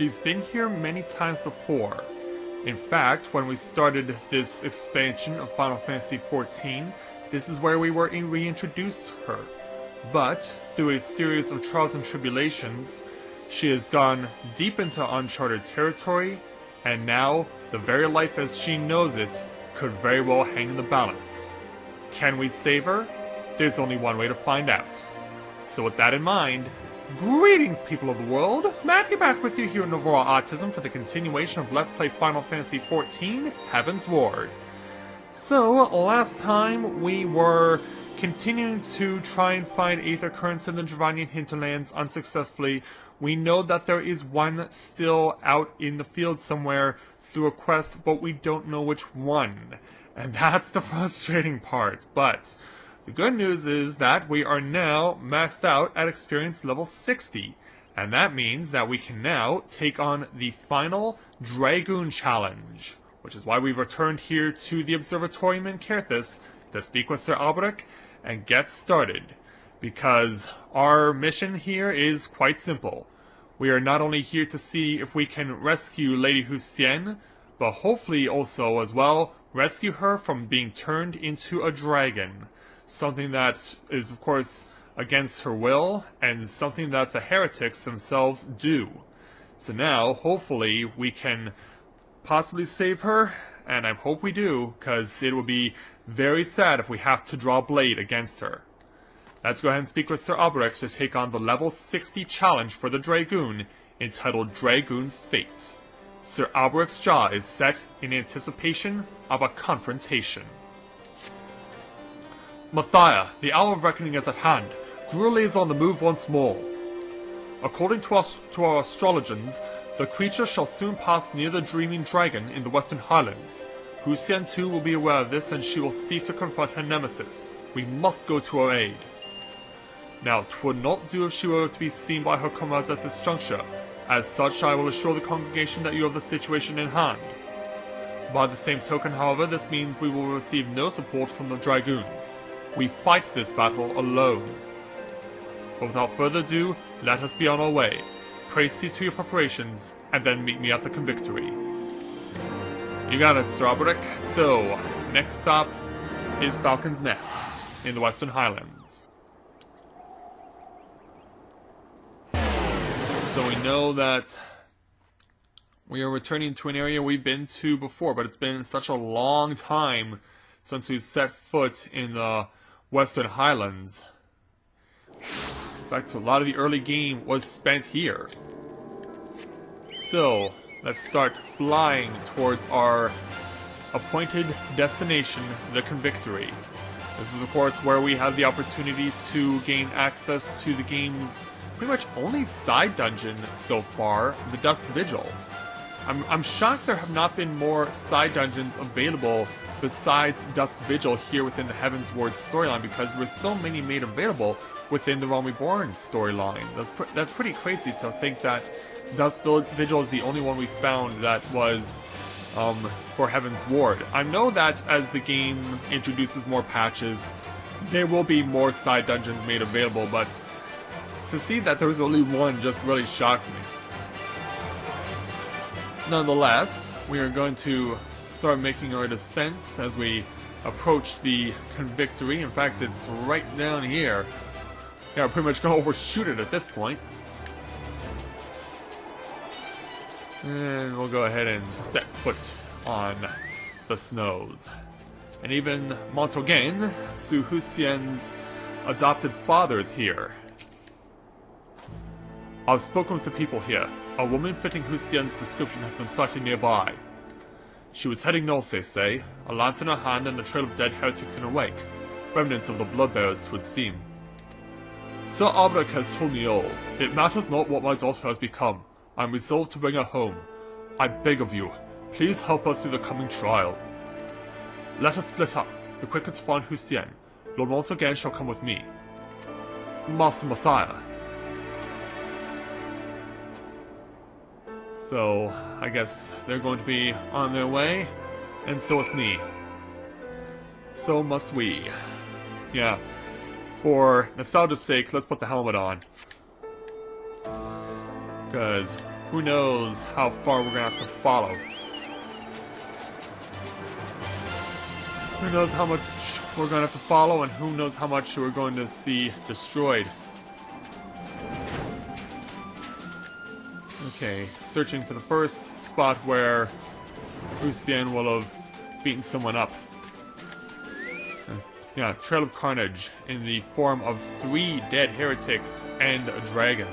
she's been here many times before. In fact, when we started this expansion of Final Fantasy XIV, this is where we were reintroduced to her. But, through a series of trials and tribulations, she has gone deep into uncharted territory, and now, the very life as she knows it could very well hang in the balance. Can we save her? There's only one way to find out. So with that in mind, greetings people of the world! Matthew back with you here in Novora Autism for the continuation of Let's Play Final Fantasy XIV, Heavensward. So, last time we were continuing to try and find Aether Currents in the Dravanian hinterlands unsuccessfully. We know that there is one still out in the field somewhere through a quest, but we don't know which one. And that's the frustrating part, but the good news is that we are now maxed out at experience level 60, and that means that we can now take on the final Dragoon challenge, which is why we've returned here to the Observatorium in Coerthas to speak with Sir Alberic and get started, because our mission here is quite simple. We are not only here to see if we can rescue Lady Heustienne, but hopefully also as well rescue her from being turned into a dragon. Something that is, of course, against her will, and something that the heretics themselves do. So now, hopefully, we can possibly save her, and I hope we do, because it would be very sad if we have to draw blade against her. Let's go ahead and speak with Sir Alberic to take on the level 60 challenge for the Dragoon, entitled Dragoon's Fate. Sir Alberic's jaw is set in anticipation of a confrontation. Mathia, the hour of reckoning is at hand. Graoully is on the move once more. According to our astrologians, the creature shall soon pass near the Dreaming Dragon in the Western Highlands. Heustienne too will be aware of this, and she will seek to confront her nemesis. We must go to her aid. Now, 'twould not do if she were to be seen by her comrades at this juncture. As such, I will assure the congregation that you have the situation in hand. By the same token, however, this means we will receive no support from the Dragoons. We fight this battle alone. But without further ado, let us be on our way. Pray see to your preparations, and then meet me at the Convictory. You got it, Sir Alberic. So, next stop is Falcon's Nest in the Western Highlands. So we know that we are returning to an area we've been to before, but it's been such a long time since we've set foot in the Western Highlands. In fact, a lot of the early game was spent here. So, let's start flying towards our appointed destination, the Convictory. This is, of course, where we have the opportunity to gain access to the game's pretty much only side dungeon so far, the Dusk Vigil. I'm shocked there have not been more side dungeons available besides Dusk Vigil here within the Heavensward storyline, because there were so many made available within the Realm Reborn storyline. That's pretty crazy to think that Dusk Vigil is the only one we found that was for Heavensward. I know that as the game introduces more patches, there will be more side dungeons made available, but to see that there was only one just really shocks me. Nonetheless, we are going to start making our descent as we approach the Convictory. In fact, it's right down here. Yeah, we're pretty much going to overshoot it at this point. And we'll go ahead and set foot on the snows. And even Montorgain, Sue Heustienne's adopted father, is here. I've spoken with the people here. A woman fitting Heustienne's description has been sighted nearby. She was heading north, they say, a lance in her hand and a trail of dead heretics in her wake. Remnants of the bloodbearers, 'twould seem. Sir Alberic has told me all. It matters not what my daughter has become. I am resolved to bring her home. I beg of you, please help her through the coming trial. Let us split up. The quicker to find Heustienne. Lord Montorgain shall come with me. Master Mathia. So, I guess they're going to be on their way, and so is me. So must we. Yeah, for nostalgia's sake, let's put the helmet on. Because Who knows how far we're gonna have to follow. Who knows how much we're gonna have to follow, and who knows how much we're going to see destroyed. Okay, searching for the first spot where Heustienne will have beaten someone up. Yeah, Trail of Carnage in the form of 3 dead heretics and a dragon.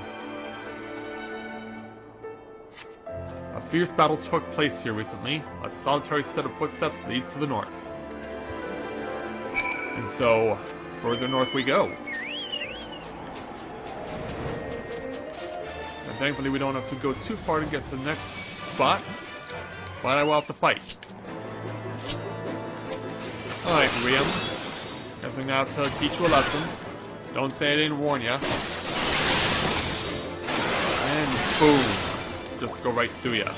A fierce battle took place here recently. A solitary set of footsteps leads to the north. And so, further north we go. And thankfully we don't have to go too far to get to the next spot. But I will have to fight. Alright, Riam. Guess I'm gonna have to teach you a lesson. Don't say I didn't warn ya. And boom. Just go right through ya.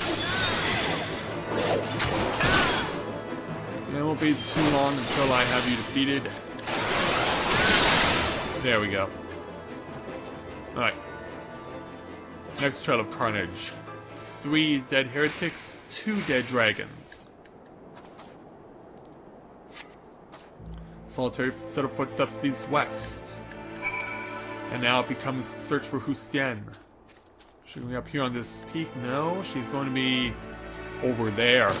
It won't be too long until I have you defeated. There we go. Alright. Next Trail of Carnage. 3 dead heretics, 2 dead dragons. Solitary set of footsteps leads west. And now it becomes search for Heustienne. She's going to be up here on this peak? No, she's going to be over there.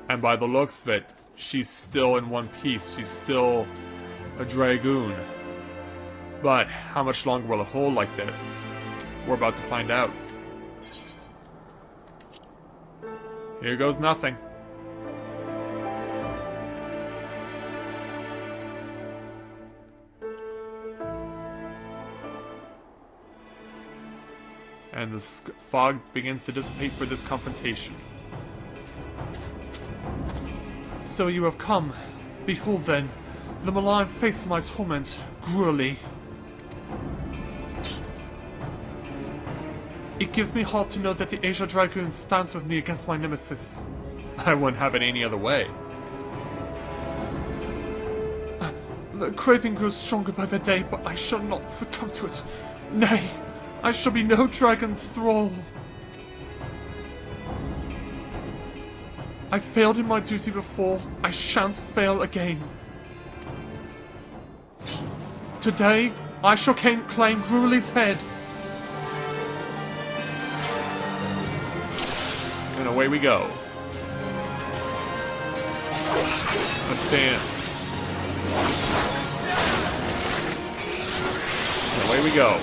And by the looks of it, she's still in one piece. She's still a Dragoon. But how much longer will it hold like this? We're about to find out. Here goes nothing. And the fog begins to dissipate for this confrontation. So you have come. Behold then, the malign face of my torment, Graoully. It gives me heart to know that the Asia Dragoon stands with me against my nemesis. I wouldn't have it any other way. The craving grows stronger by the day, but I shall not succumb to it. Nay, I shall be no dragon's thrall. I failed in my duty before, I shan't fail again. Today, I shall claim Graoully's head. And away we go. Let's dance. And away we go.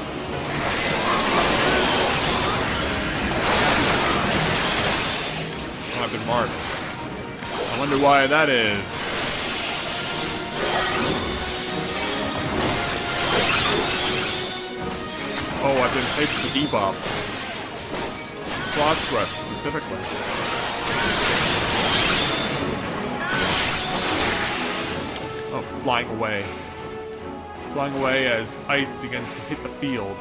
Oh, I've been marked. I wonder why that is. Oh, I've been placed with the debuff. Frost breath, specifically. Oh, flying away. Flying away as ice begins to hit the field.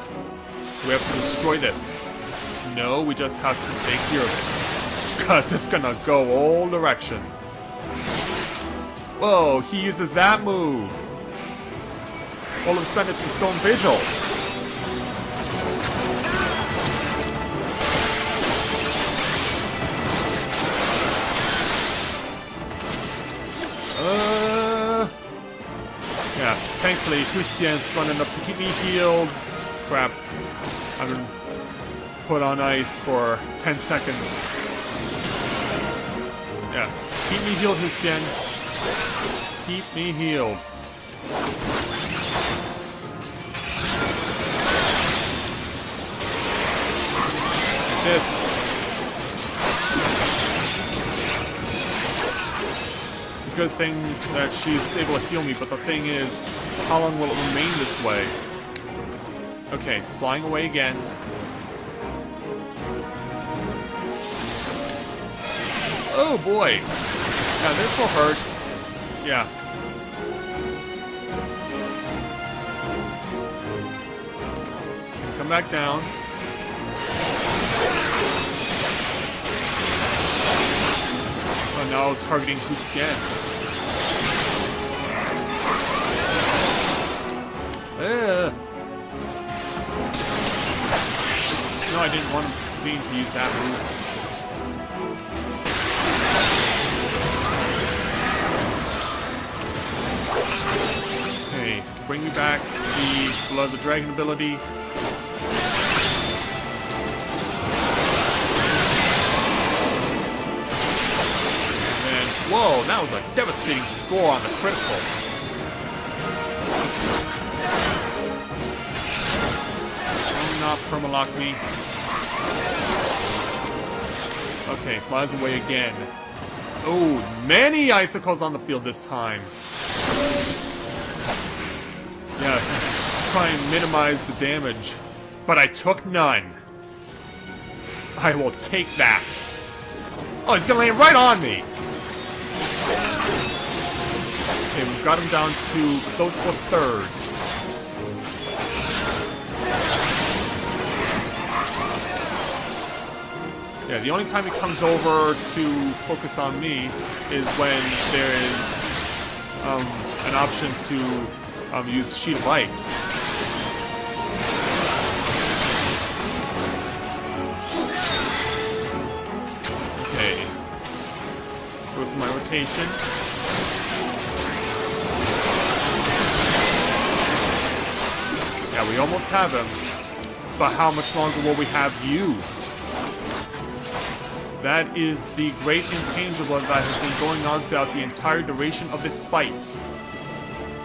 We have to destroy this. No, we just have to stay clear of it. Because it's gonna go all directions. Whoa, he uses that move. All of a sudden it's the Stone Vigil. Yeah, thankfully Heustienne's fun enough to keep me healed. Crap. I've been put on ice for 10 seconds. Yeah, keep me healed, Heustienne. Keep me healed. Like this. It's a good thing that she's able to heal me, but the thing is, how long will it remain this way? Okay, it's flying away again. Oh boy! Yeah, this will hurt. Yeah. Come back down. Oh, now targeting Heustienne. No, I didn't want him. mean to use that move. Okay, bring me back the Blood of the Dragon ability. And whoa, that was a devastating score on the critical. Not permalock me. Okay, flies away again. Oh, many icicles on the field this time. Yeah, try and minimize the damage. But I took none. I will take that. Oh, he's gonna land right on me. Okay, we've got him down to close to a third. Yeah, the only time he comes over to focus on me is when there is an option to use Sheet of Ice. Okay. Go through my rotation. Yeah, we almost have him. But how much longer will we have you? That is the great intangible that has been going on throughout the entire duration of this fight.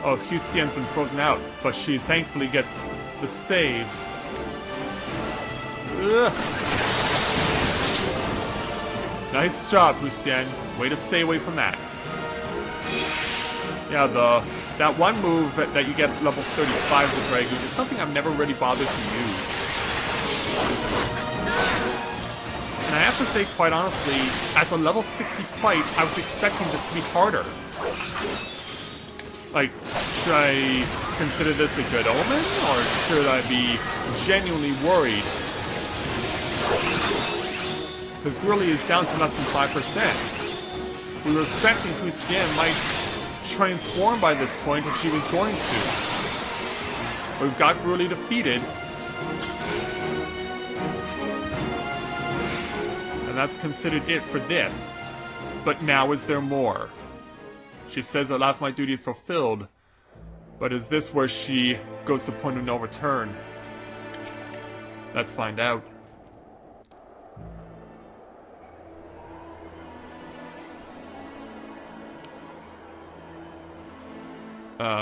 Oh, Heustienne's been frozen out, but she thankfully gets the save. Ugh. Nice job, Heustienne. Way to stay away from that. Yeah, that one move that you get at level 35 as a Dragoon is something I've never really bothered to use. And I have to say, quite honestly, as a level 60 fight, I was expecting this to be harder. Like, should I consider this a good omen, or should I be genuinely worried? Because Graoully is down to less than 5%. We were expecting Heustienne might transform by this point if she was going to. We've got Graoully defeated. And that's considered it for this. But now is there more? She says at last my duty is fulfilled. But is this where she goes to point of no return? Let's find out.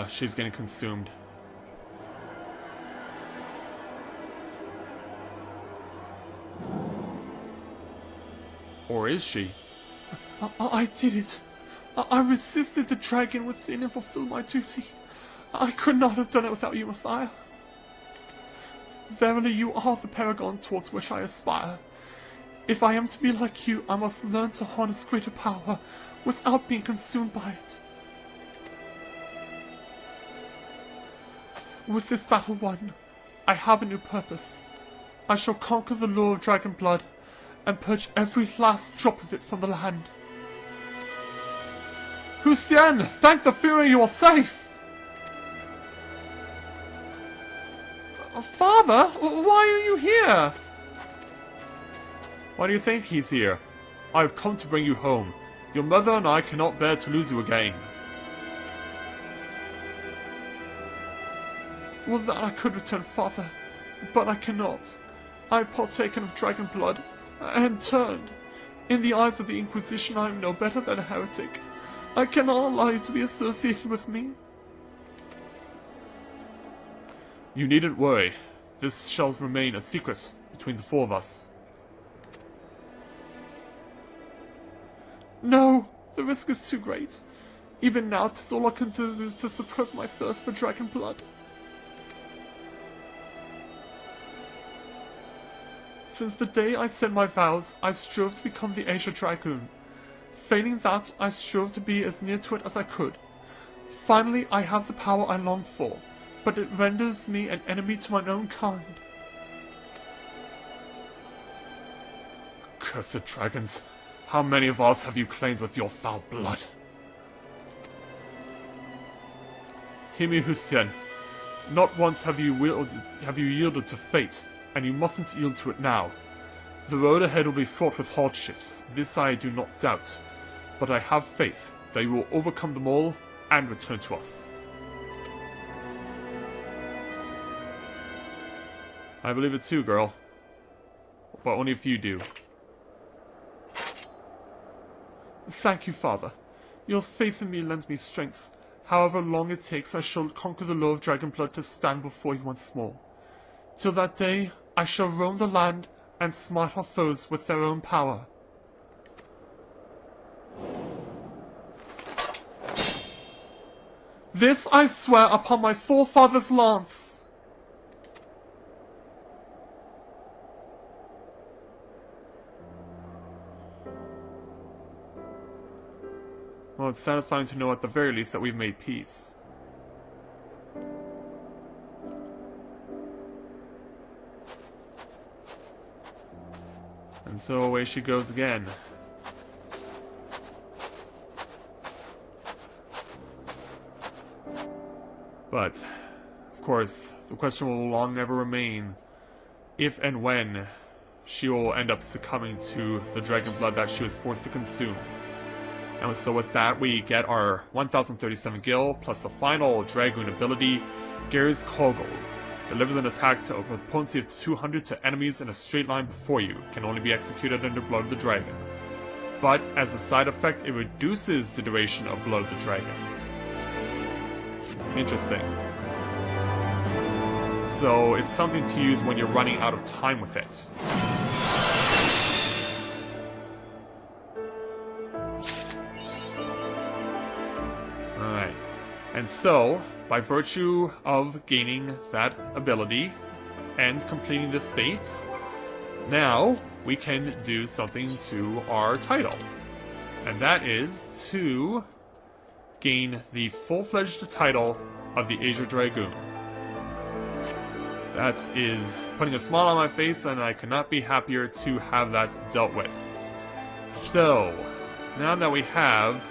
She's getting consumed. Or is she? I did it. I resisted the dragon within and fulfilled my duty. I could not have done it without you, Matthias. Verily, you are the paragon towards which I aspire. If I am to be like you, I must learn to harness greater power without being consumed by it. With this battle won, I have a new purpose. I shall conquer the law of dragon blood and purge every last drop of it from the land. Heustienne, thank the Fury you are safe! Father, why are you here? Why do you think he's here? I have come to bring you home. Your mother and I cannot bear to lose you again. Well, that I could return, Father, but I cannot. I have partaken of dragon blood, and turned. In the eyes of the Inquisition, I am no better than a heretic. I cannot allow you to be associated with me. You needn't worry. This shall remain a secret between the four of us. No, the risk is too great. Even now, 'tis all I can do to suppress my thirst for dragon blood. Since the day I said my vows, I strove to become the Asia Dragoon. Failing that, I strove to be as near to it as I could. Finally, I have the power I longed for, but it renders me an enemy to my own kind. Cursed dragons, how many of us have you claimed with your foul blood? Hear me, Heustienne. Not once have you yielded to fate, and you mustn't yield to it now. The road ahead will be fraught with hardships, this I do not doubt, but I have faith that you will overcome them all and return to us. I believe it too, girl. But only if you do. Thank you, Father. Your faith in me lends me strength. However long it takes, I shall conquer the law of dragon blood to stand before you once more. Till that day, I shall roam the land and smite our foes with their own power. This I swear upon my forefather's lance. Well, it's satisfying to know at the very least that we've made peace. And so away she goes again. But, of course, the question will long never remain if and when she will end up succumbing to the dragon blood that she was forced to consume. And so with that, we get our 1037 gil, plus the final Dragoon ability, Gary's Kogel. Delivers an attack of a potency of 200 to enemies in a straight line before you. Can only be executed under Blood of the Dragon. But, as a side effect, it reduces the duration of Blood of the Dragon. Interesting. So, it's something to use when you're running out of time with it. Alright. And so, by virtue of gaining that ability and completing this fate, now we can do something to our title. And that is to gain the full-fledged title of the Azure Dragoon. That is putting a smile on my face, and I cannot be happier to have that dealt with. So, now that we have...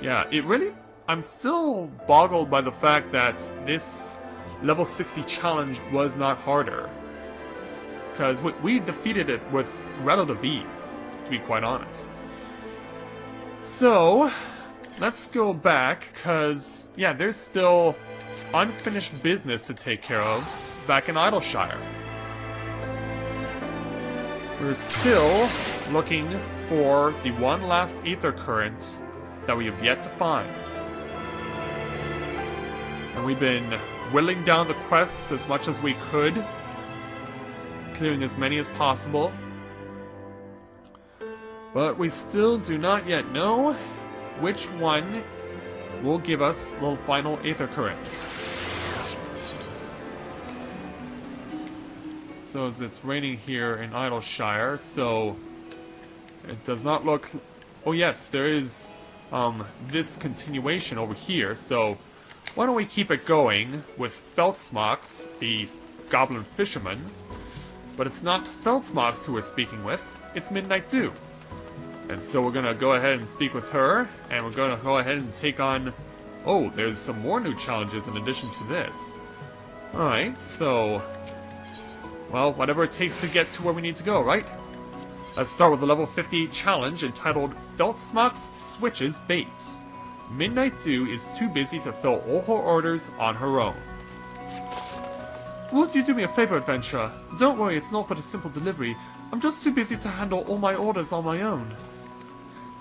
yeah, it really... I'm still boggled by the fact that this level 60 challenge was not harder. Because we defeated it with relative ease, to be quite honest. So, let's go back, because, yeah, there's still unfinished business to take care of back in Idyllshire. We're still looking for the one last Aether Current that we have yet to find. And we've been whittling down the quests as much as we could, clearing as many as possible. But we still do not yet know which one will give us the final Aether Current. So as it's raining here in Idyllshire, so it does not look... oh yes, there is this continuation over here, so why don't we keep it going with Feldsmox, the goblin fisherman. But it's not Feldsmox who we're speaking with, it's Midnight Dew. And so we're gonna go ahead and speak with her, and we're gonna go ahead and take on... oh, there's some more new challenges in addition to this. Alright, so... well, whatever it takes to get to where we need to go, right? Let's start with the level 50 challenge entitled Feldsmox Switches Baits. Midnight Dew is too busy to fill all her orders on her own. Won't you do me a favor, adventurer? Don't worry, it's not but a simple delivery. I'm just too busy to handle all my orders on my own.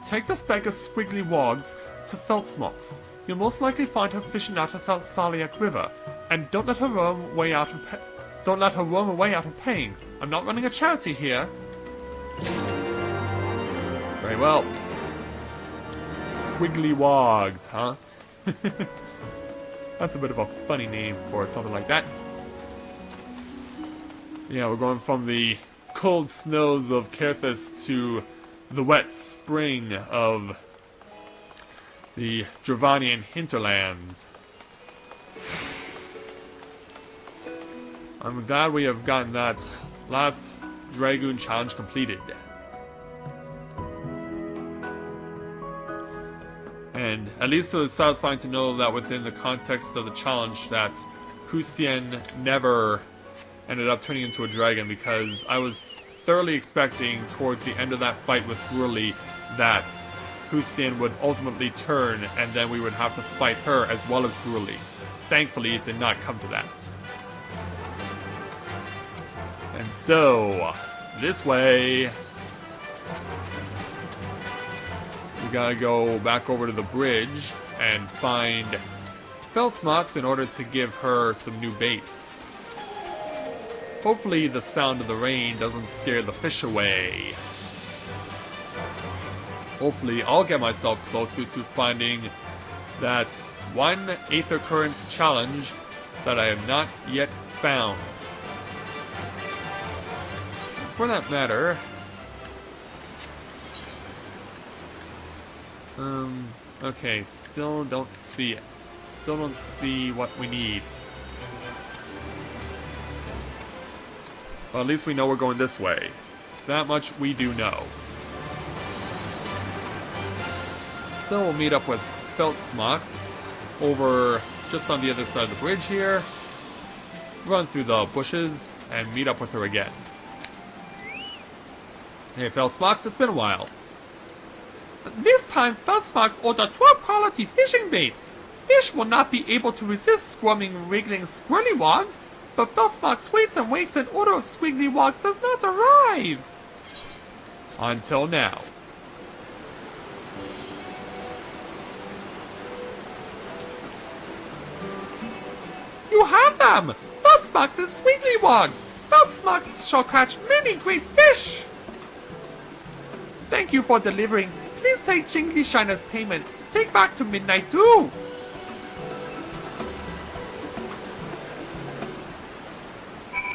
Take this bag of squiggly wogs to Feldsmox. You'll most likely find her fishing out of the Thaliak River, and don't let her roam away out of paying. I'm not running a charity here. Very well. Squiggly wogs, huh? That's a bit of a funny name for something like that. Yeah, we're going from the cold snows of Coerthas to the wet spring of the Dravanian hinterlands. I'm glad we have gotten that last Dragoon challenge completed. And at least it was satisfying to know that within the context of the challenge that Heustienne never ended up turning into a dragon, because I was thoroughly expecting towards the end of that fight with Graoully that Heustienne would ultimately turn and then we would have to fight her as well as Graoully. Thankfully, it did not come to that. And so, this way, we gotta go back over to the bridge and find Feltzmox in order to give her some new bait. Hopefully the sound of the rain doesn't scare the fish away. Hopefully I'll get myself closer to finding that one Aether Current challenge that I have not yet found. For that matter, okay, still don't see it. Still don't see what we need. Well, at least we know we're going this way. That much we do know. So we'll meet up with Feltzmox over just on the other side of the bridge here. Run through the bushes and meet up with her again. Hey Feltzmox, it's been a while. This time Feltzmox ordered 12 quality fishing bait. Fish will not be able to resist squirming, wriggling squirrelywogs, but Feltzmox waits and waits and order of squigglywogs does not arrive. Until now. You have them! Feltzmox's squigglywogs! Feltzmox shall catch many great fish! Thank you for delivering. Please take Jingly Shine as payment. Take back to Midnight Dew!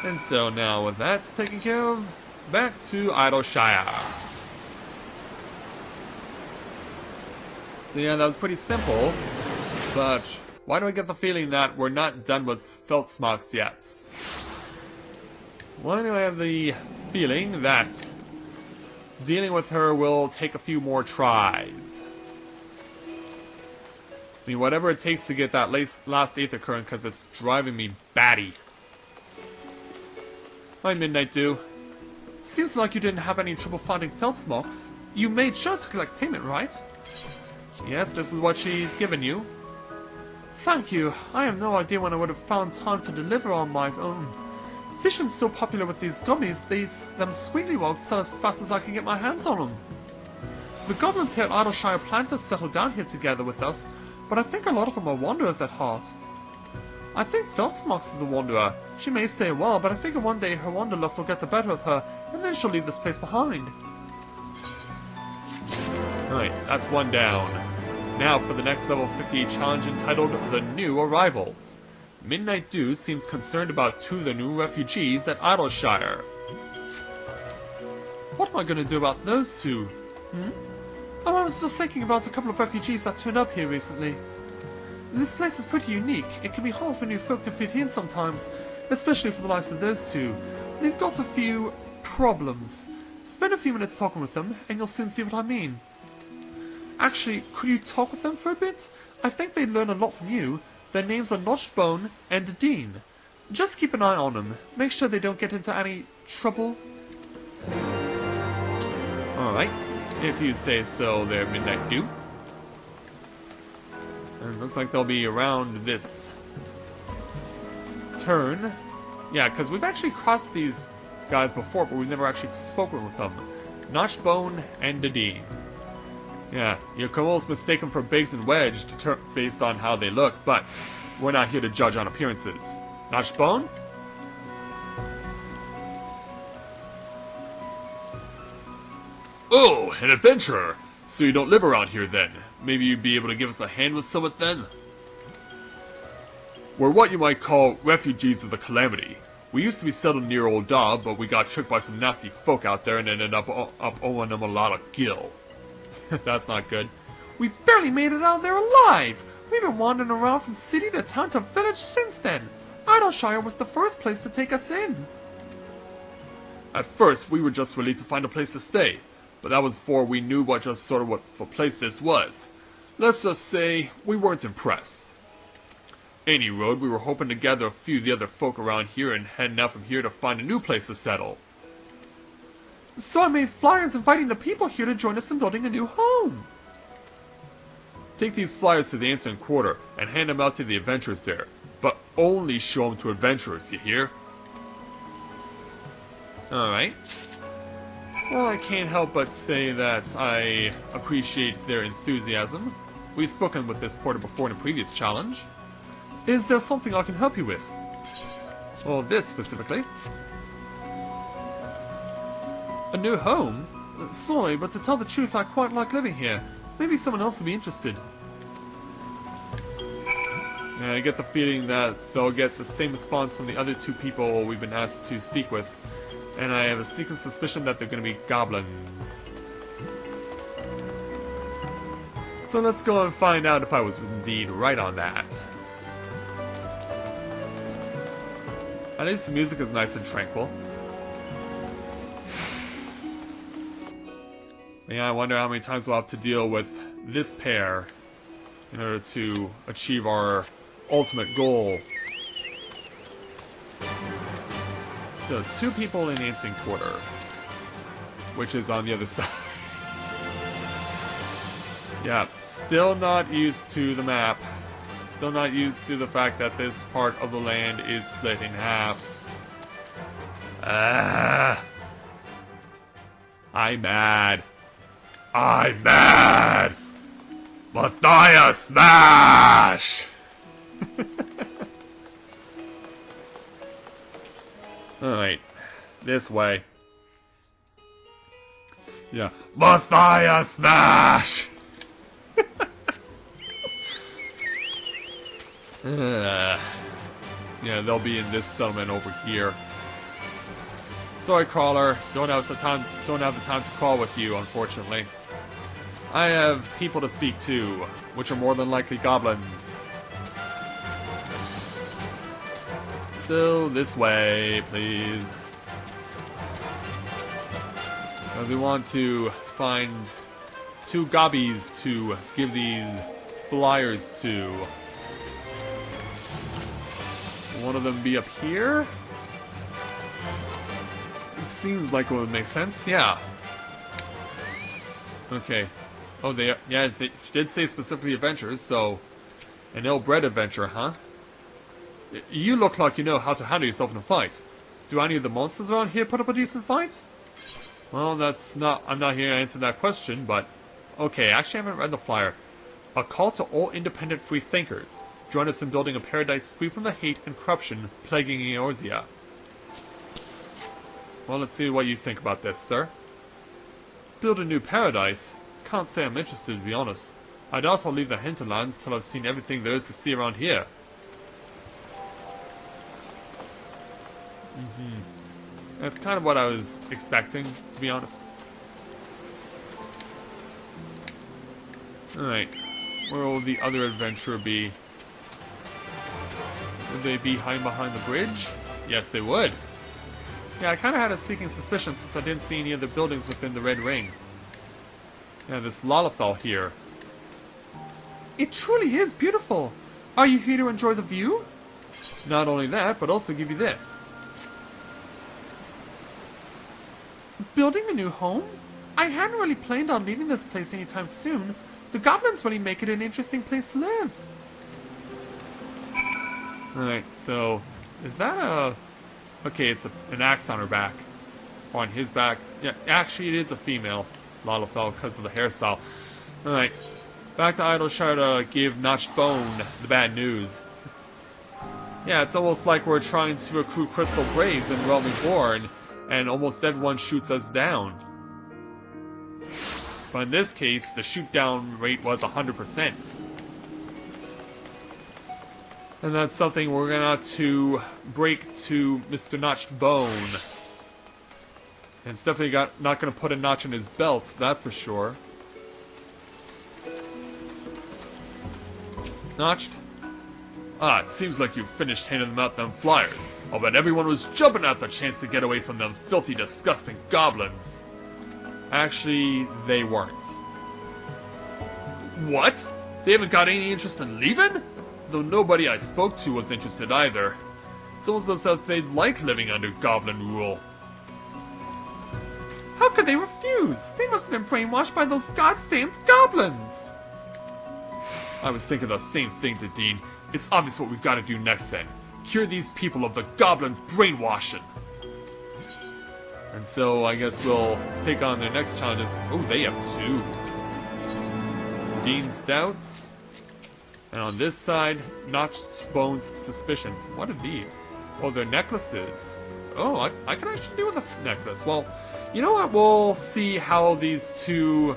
And so now with that taken care of, back to Idyllshire. So yeah, that was pretty simple, but why do I get the feeling that we're not done with Feltzmox yet? Why do I have the feeling that dealing with her will take a few more tries? I mean, whatever it takes to get that last Aether Current, because it's driving me batty. Hi, Midnight Dew. Seems like you didn't have any trouble finding Feltzmox. You made sure to collect payment, right? Yes, this is what she's given you. Thank you. I have no idea when I would have found time to deliver on my own. Fishing's so popular with these gummies, them squigglywogs sell as fast as I can get my hands on them. The goblins here at Idyllshire plan to settle down here together with us, but I think a lot of them are wanderers at heart. I think Feltzmox is a wanderer. She may stay a while, but I figure one day her wanderlust will get the better of her, and then she'll leave this place behind. Alright, that's one down. Now for the next level 58 challenge entitled The New Arrivals. Midnight Dew seems concerned about 2 of the new refugees at Idyllshire. What am I going to do about those 2? Oh, I was just thinking about a couple of refugees that turned up here recently. This place is pretty unique. It can be hard for new folk to fit in sometimes, especially for the likes of those 2. They've got a few problems. Spend a few minutes talking with them, and you'll soon see what I mean. Actually, could you talk with them for a bit? I think they'd learn a lot from you. Their names are Notchbone and Dean. Just keep an eye on them. Make sure they don't get into any trouble. Alright, if you say so there, Midnight Dew. And it looks like they'll be around this turn. Yeah, because we've actually crossed these guys before, but we've never actually spoken with them. Notchbone and Dean. Yeah, you can almost mistake them for Biggs and Wedge based on how they look, but we're not here to judge on appearances. Notchbone? Oh, an adventurer! So you don't live around here then? Maybe you'd be able to give us a hand with somewhat then? We're what you might call refugees of the Calamity. We used to be settled near Old Dobb, but we got tricked by some nasty folk out there and ended up owing them a lot of gil. That's not good. We barely made it out of there alive! We've been wandering around from city to town to village since then. Idyllshire was the first place to take us in. At first, we were just relieved to find a place to stay, but that was before we knew what a place this was. Let's just say, we weren't impressed. Any road, we were hoping to gather a few of the other folk around here and heading out from here to find a new place to settle. So I made flyers inviting the people here to join us in building a new home. Take these flyers to the ancient quarter and hand them out to the adventurers there. But only show them to adventurers, you hear? Alright. Well, I can't help but say that I appreciate their enthusiasm. We've spoken with this porter before in a previous challenge. Is there something I can help you with? Well, this specifically. A new home? Sorry, but to tell the truth, I quite like living here. Maybe someone else will be interested. Yeah, I get the feeling that they'll get the same response from the other two people we've been asked to speak with. And I have a sneaking suspicion that they're going to be goblins. So let's go and find out if I was indeed right on that. At least the music is nice and tranquil. Yeah, I wonder how many times we'll have to deal with this pair in order to achieve our ultimate goal. So, 2 people in answering quarter, which is on the other side. Yeah, still not used to the map. Still not used to the fact that this part of the land is split in half. I'm mad. I'm mad! Matthias smash! Alright, this way. Yeah, Matthias smash! Yeah, they'll be in this settlement over here. Sorry, crawler. Don't have the time to crawl with you, unfortunately. I have people to speak to, which are more than likely goblins. So, this way, please. Because we want to find 2 gobbies to give these flyers to. One of them be up here? It seems like it would make sense, yeah. Okay. Oh, they did say specifically adventures, so... An ill-bred adventure, huh? You look like you know how to handle yourself in a fight. Do any of the monsters around here put up a decent fight? Well, I'm not here to answer that question, but... Okay, actually I haven't read the flyer. A call to all independent free thinkers. Join us in building a paradise free from the hate and corruption plaguing Eorzea. Well, let's see what you think about this, sir. Build a new paradise? Can't say I'm interested, to be honest. I doubt I'll leave the hinterlands till I've seen everything there is to see around here. That's kind of what I was expecting, to be honest. Alright. Where will the other adventurer be? Would they be hiding behind the bridge? Yes, they would. Yeah, I kind of had a sneaking suspicion since I didn't see any of the buildings within the Red Ring. Yeah, this Lalafell here. It truly is beautiful. Are you here to enjoy the view? Not only that, but also give you this. Building a new home? I hadn't really planned on leaving this place anytime soon. The goblins really make it an interesting place to live. Alright, so... Is that a... Okay, it's an axe on her back. On his back. Yeah, actually it is a female Lalafell because of the hairstyle. Alright, back to Idyllshire to give Notched Bone the bad news. Yeah, it's almost like we're trying to recruit Crystal Braves in Realm Reborn, and almost everyone shoots us down. But in this case, the shoot down rate was 100%. And that's something we're gonna have to break to Mr. Notched Bone. And it's definitely not gonna put a notch in his belt, that's for sure. Notched? Ah, it seems like you've finished handing them out them flyers. I'll bet everyone was jumping at the chance to get away from them filthy, disgusting goblins. Actually, they weren't. What? They haven't got any interest in leaving? Though nobody I spoke to was interested either. It's almost as if they'd like living under goblin rule. How could they refuse? They must have been brainwashed by those goddamn goblins! I was thinking the same thing, Dean. It's obvious what we've got to do next then. Cure these people of the goblins' brainwashing. And so I guess we'll take on their next challenges. Oh, they have 2. Dean Stouts. And on this side, Notched Bones Suspicions. What are these? Oh, they're necklaces. Oh, I can actually do with a necklace. Well, you know what? We'll see how these 2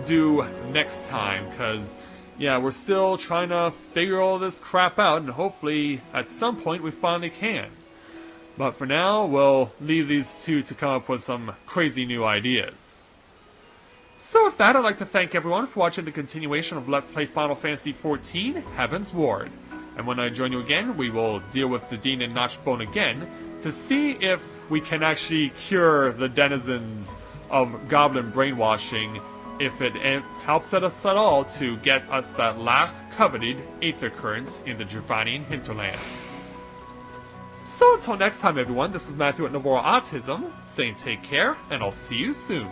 do next time, because, yeah, we're still trying to figure all this crap out, and hopefully, at some point, we finally can. But for now, we'll leave these 2 to come up with some crazy new ideas. So with that, I'd like to thank everyone for watching the continuation of Let's Play Final Fantasy XIV, Heavensward. And when I join you again, we will deal with the Dean and Notched Bone again, to see if we can actually cure the denizens of goblin brainwashing, if it helps us at all to get us that last coveted Aether Currents in the Gervanian hinterlands. So until next time everyone, this is Matthew at Novora Autism, saying take care, and I'll see you soon.